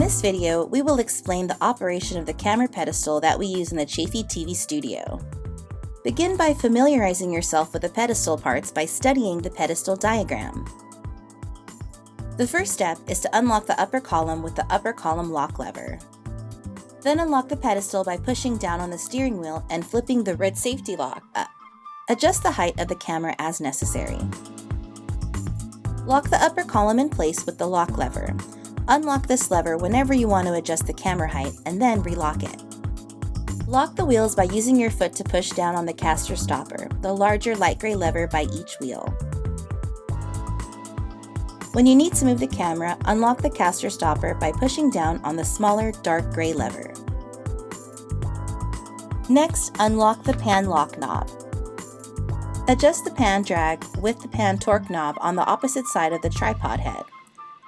this video, we will explain the operation of the camera pedestal that we use in the Chaffey TV Studio. Begin by familiarizing yourself with the pedestal parts by studying the pedestal diagram. The first step is to unlock the upper column with the upper column lock lever. Then unlock the pedestal by pushing down on the steering wheel and flipping the red safety lock up. Adjust the height of the camera as necessary. Lock the upper column in place with the lock lever. Unlock this lever whenever you want to adjust the camera height and then relock it. Lock the wheels by using your foot to push down on the caster stopper, the larger light gray lever by each wheel. When you need to move the camera, unlock the caster stopper by pushing down on the smaller dark gray lever. Next, unlock the pan lock knob. Adjust the pan drag with the pan torque knob on the opposite side of the tripod head.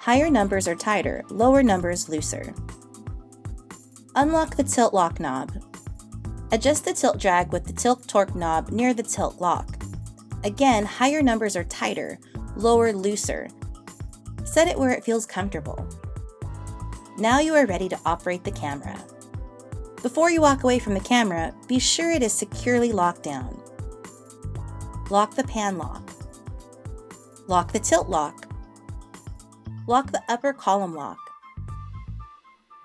Higher numbers are tighter, lower numbers looser. Unlock the tilt lock knob. Adjust the tilt drag with the tilt torque knob near the tilt lock. Again, higher numbers are tighter, lower looser. Set it where it feels comfortable. Now you are ready to operate the camera. Before you walk away from the camera, be sure it is securely locked down. Lock the pan lock. Lock the tilt lock. Lock the upper column lock.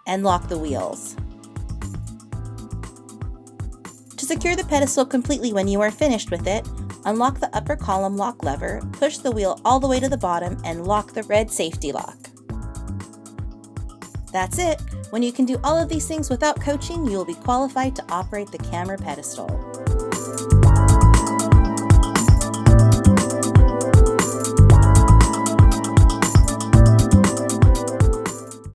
And lock the wheels. To secure the pedestal completely when you are finished with it, unlock the upper column lock lever, push the wheel all the way to the bottom, and lock the red safety lock. That's it! When you can do all of these things without coaching, you will be qualified to operate the camera pedestal.